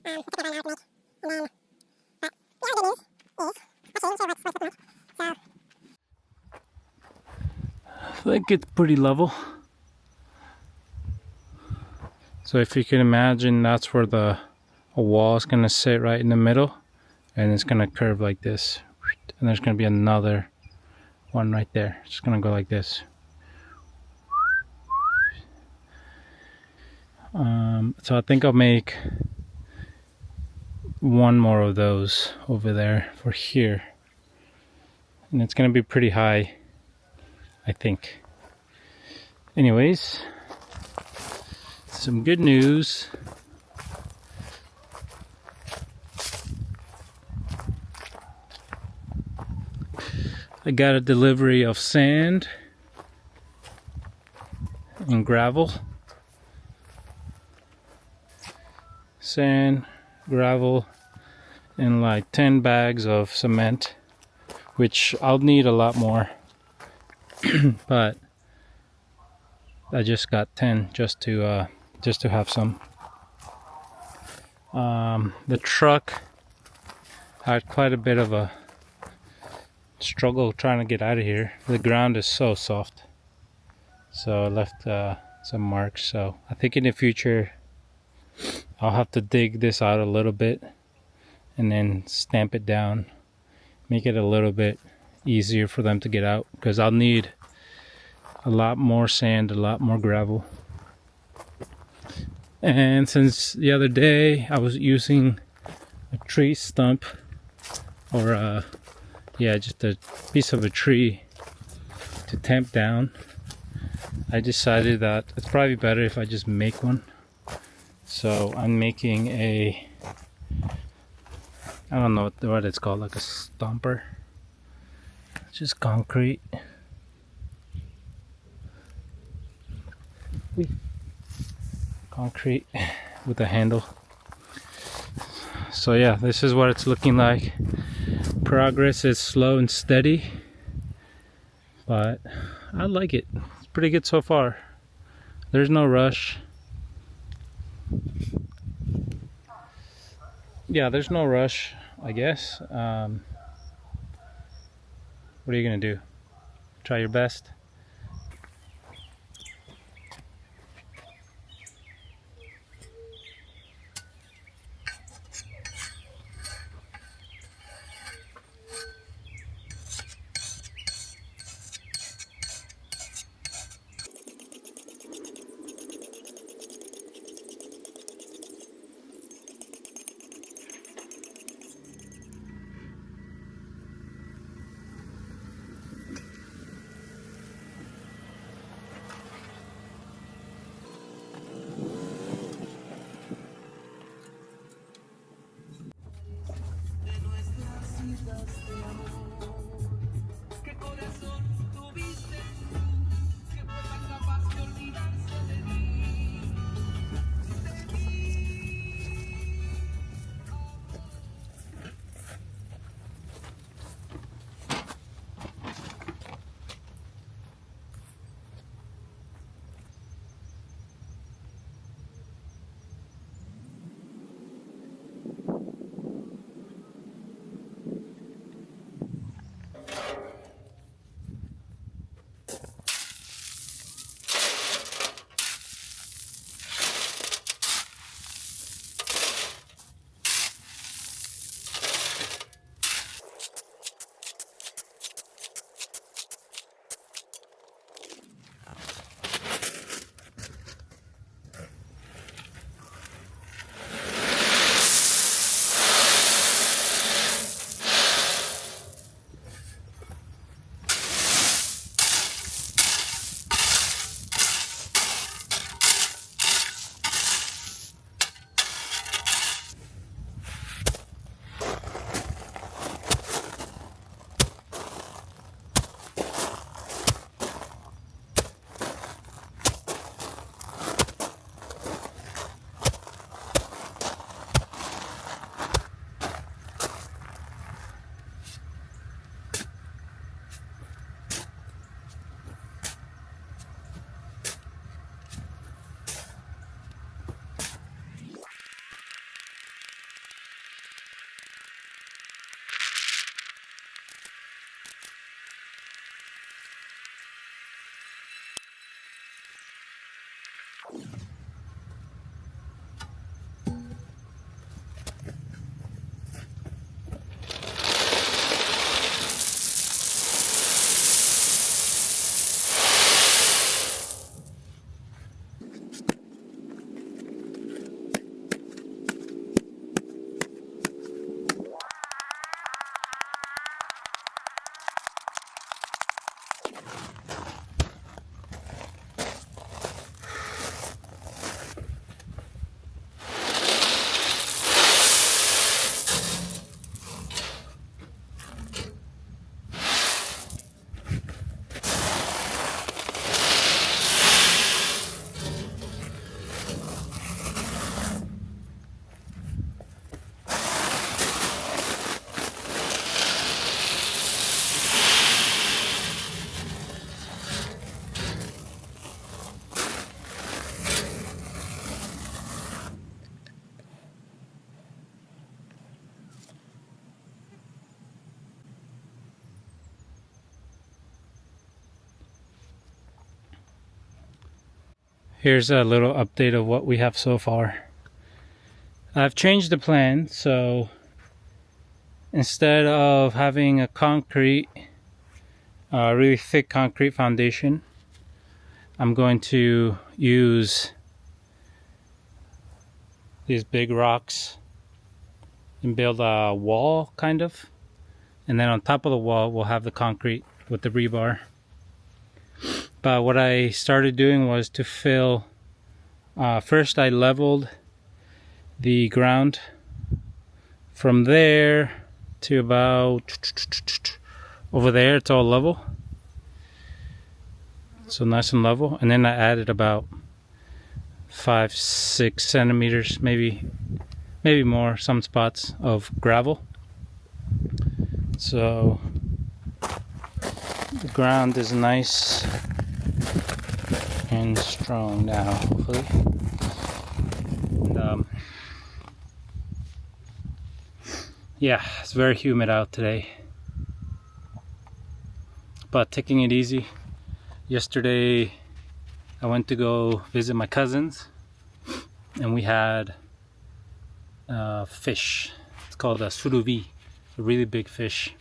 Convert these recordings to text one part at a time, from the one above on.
I think it's pretty level. So if you can imagine, that's where a wall is gonna sit right in the middle, and it's gonna curve like this, and there's gonna be another one right there. It's gonna go like this. So I think I'll make one more of those over there for here, and it's gonna be pretty high, I think. Anyways, some good news. I got a delivery of sand and gravel. Sand, gravel, and like 10 bags of cement, which I'll need a lot more. But I just got 10 just to have some. The truck had quite a bit of a struggle trying to get out of here. The ground is so soft, so I left some marks. So I think in the future I'll have to dig this out a little bit and then stamp it down, make it a little bit easier for them to get out, because I'll need a lot more sand, a lot more gravel. And since the other day I was using a tree stump, or just a piece of a tree to tamp down, I decided that it's probably better if I just make one. So I'm making I don't know what it's called, like a stomper. It's just concrete. Concrete with a handle. So yeah, this is what it's looking like. Progress is slow and steady, but I like it. It's pretty good so far. There's no rush. Yeah, there's no rush, I guess. What are you gonna do? Try your best? Here's a little update of what we have so far. I've changed the plan, so instead of having a really thick concrete foundation, I'm going to use these big rocks and build a wall, kind of. And then on top of the wall, we'll have the concrete with the rebar. But what I started doing was to fill, first I leveled the ground from there to about over there. It's all level, so nice and level. And then I added about 5-6 centimeters, maybe more, some spots of gravel. So the ground is nice and strong now, hopefully. And, yeah, it's very humid out today, but taking it easy. Yesterday I went to go visit my cousins, and we had fish. It's called a suruvi, a really big fish,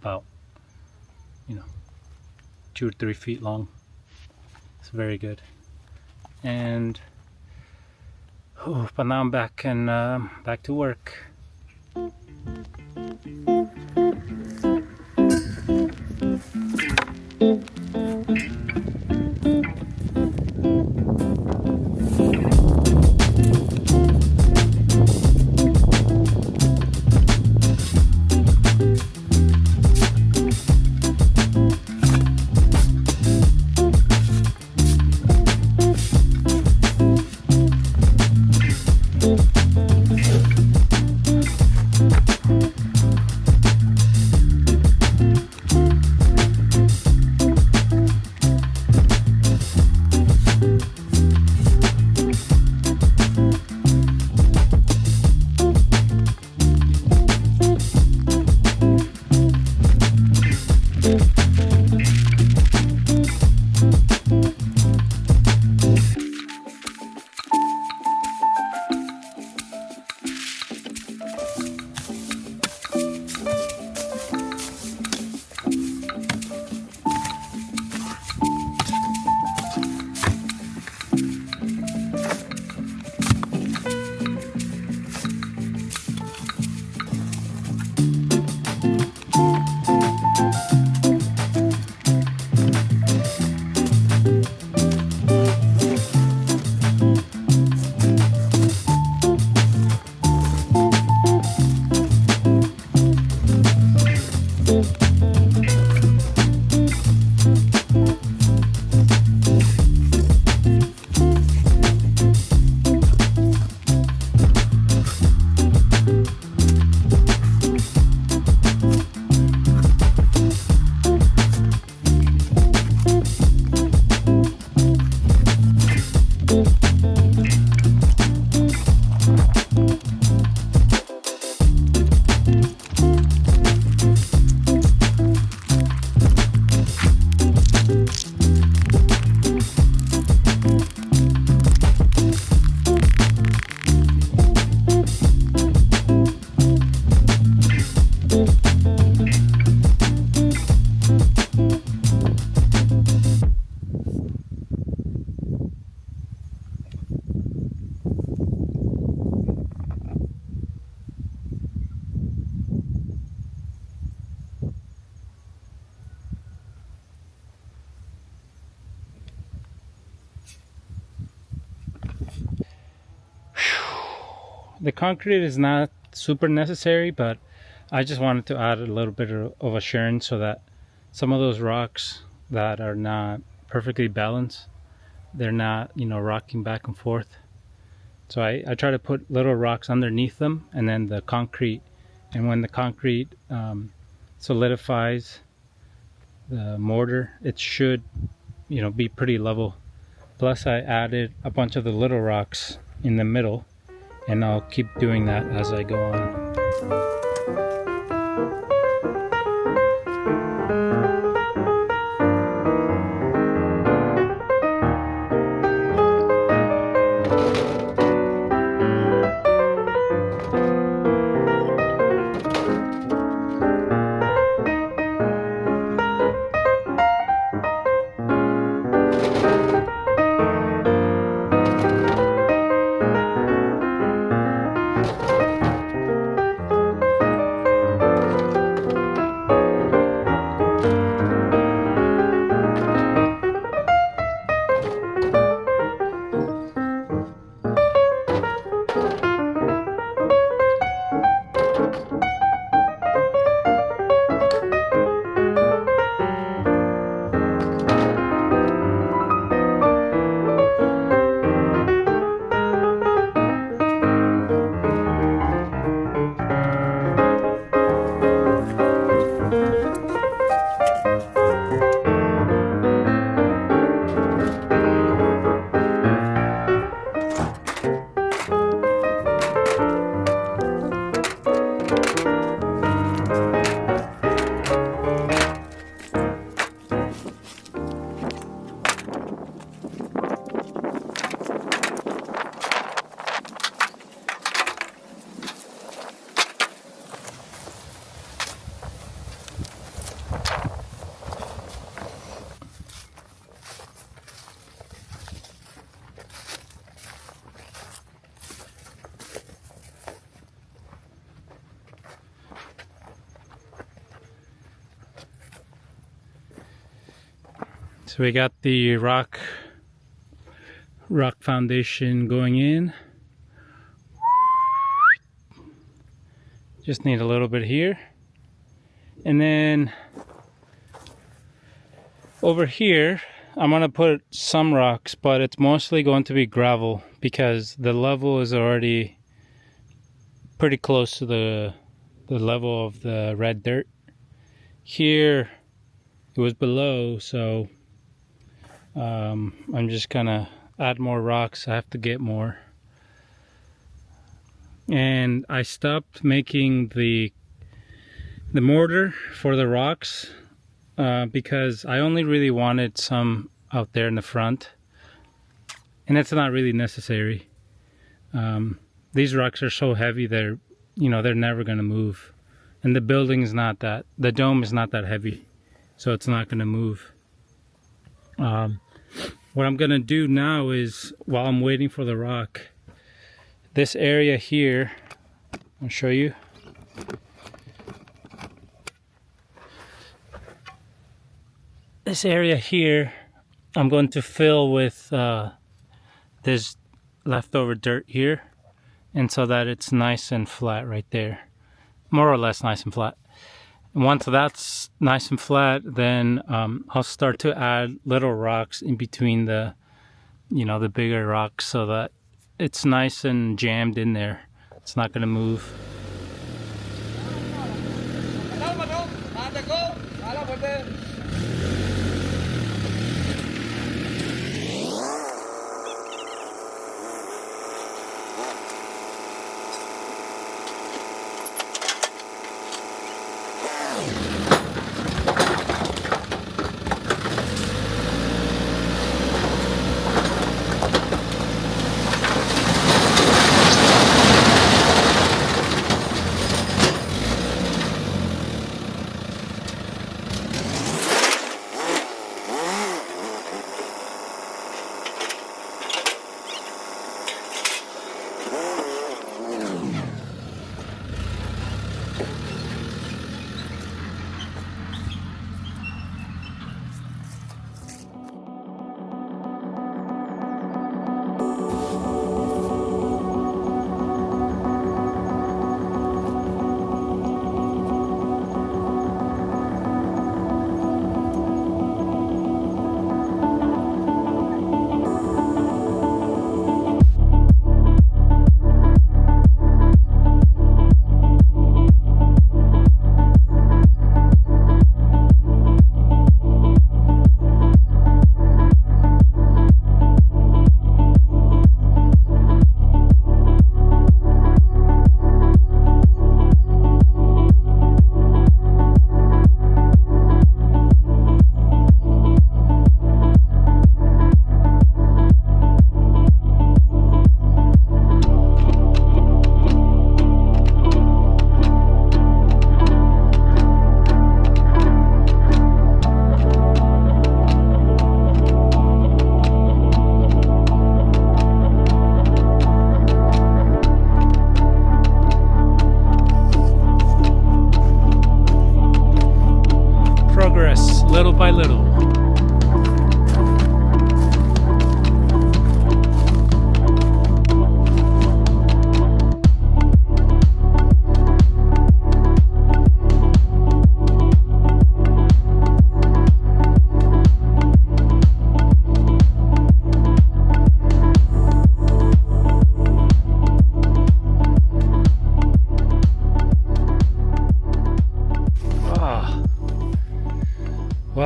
about 2 or 3 feet long. It's very good. And but now I'm back and back to work. The concrete is not super necessary, but I just wanted to add a little bit of assurance so that some of those rocks that are not perfectly balanced, they're not, rocking back and forth. So I try to put little rocks underneath them, and then the concrete. And when the concrete solidifies, the mortar, it should, be pretty level. Plus I added a bunch of the little rocks in the middle, and I'll keep doing that as I go on. So we got the rock foundation going in. Just need a little bit here. And then over here, I'm gonna put some rocks, but it's mostly going to be gravel because the level is already pretty close to the level of the red dirt. Here, it was below, so I'm just gonna add more rocks. I have to get more. And I stopped making the mortar for the rocks because I only really wanted some out there in the front, and it's not really necessary. These rocks are so heavy, they're never gonna move, and the building is not that, the dome is not that heavy, so it's not gonna move. What I'm gonna do now is, while I'm waiting for the rock, this area here, I'll show you. This area here, I'm going to fill with this leftover dirt here, and so that it's nice and flat right there, more or less nice and flat. And once that's nice and flat, then I'll start to add little rocks in between the bigger rocks so that it's nice and jammed in there. It's not going to move.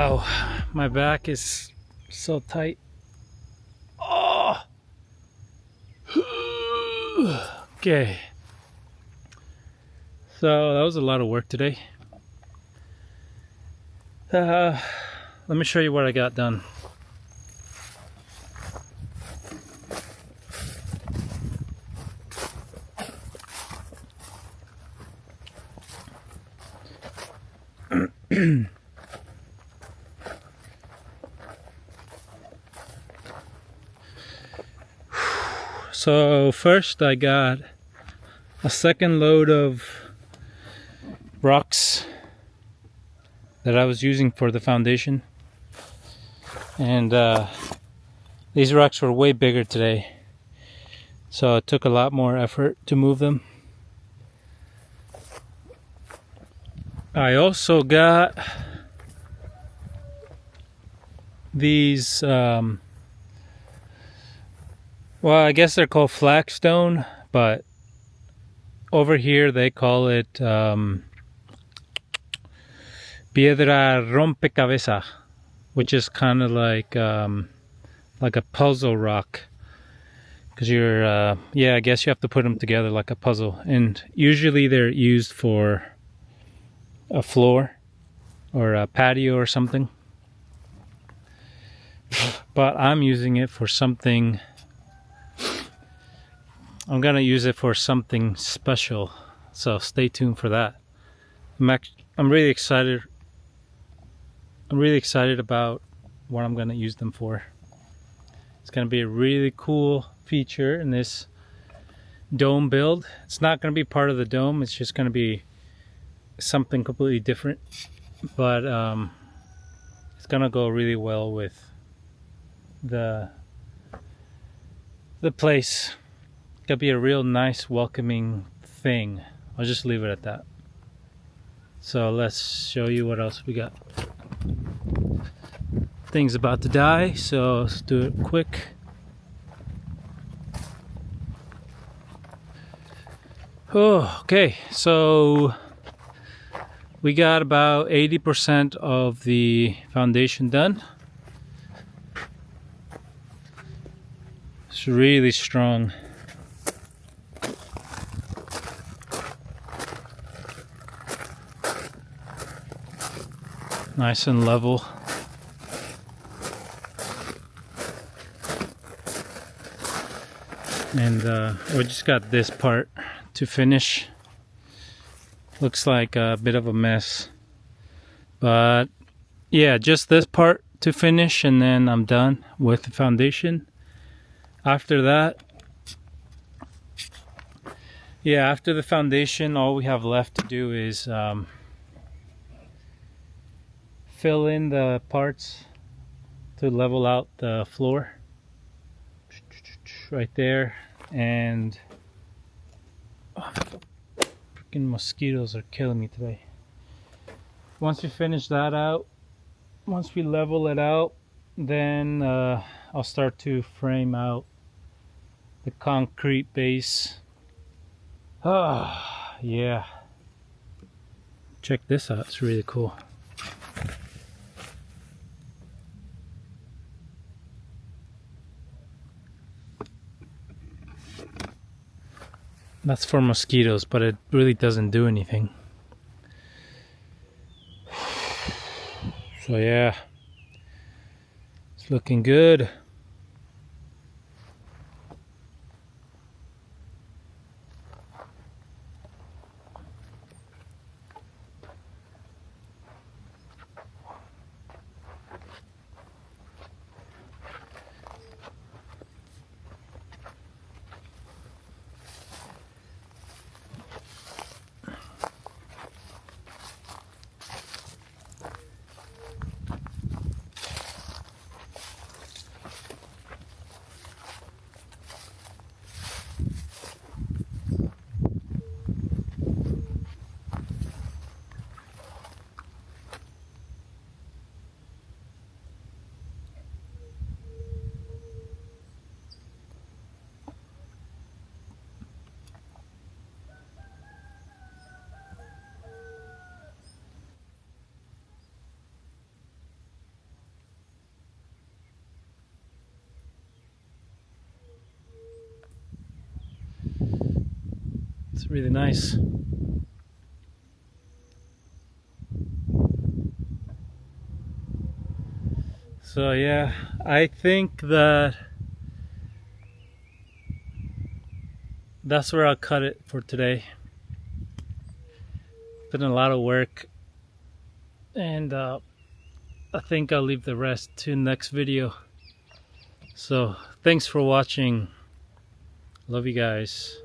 Wow, my back is so tight. Oh. Okay. So that was a lot of work today. Let me show you what I got done. So first I got a second load of rocks that I was using for the foundation, and these rocks were way bigger today, so it took a lot more effort to move them. I also got these well, I guess they're called flagstone, but over here they call it piedra rompecabezas, which is kind of like a puzzle rock, because you're yeah, I guess you have to put them together like a puzzle, and usually they're used for a floor or a patio or something, but I'm using it for something. I'm gonna use it for something special, so stay tuned for that. I'm really excited. I'm really excited about what I'm gonna use them for. It's gonna be a really cool feature in this dome build. It's not gonna be part of the dome. It's just gonna be something completely different, but it's gonna go really well with the place. It's gonna be a real nice, welcoming thing. I'll just leave it at that. So let's show you what else we got. Thing's about to die, so let's do it quick. Oh, okay, so we got about 80% of the foundation done. It's really strong. Nice and level. And we just got this part to finish. Looks like a bit of a mess, but yeah, just this part to finish, and then I'm done with the foundation. After that, yeah, after the foundation, all we have left to do is fill in the parts to level out the floor right there. And freaking mosquitoes are killing me today. Once we finish that out, once we level it out, then I'll start to frame out the concrete base. Ah, yeah. Check this out, it's really cool. That's for mosquitoes, but it really doesn't do anything. So yeah, it's looking good. really nice. So yeah, I think that's where I'll cut it for today. Been a lot of work, and I think I'll leave the rest to next video. So thanks for watching. Love you guys.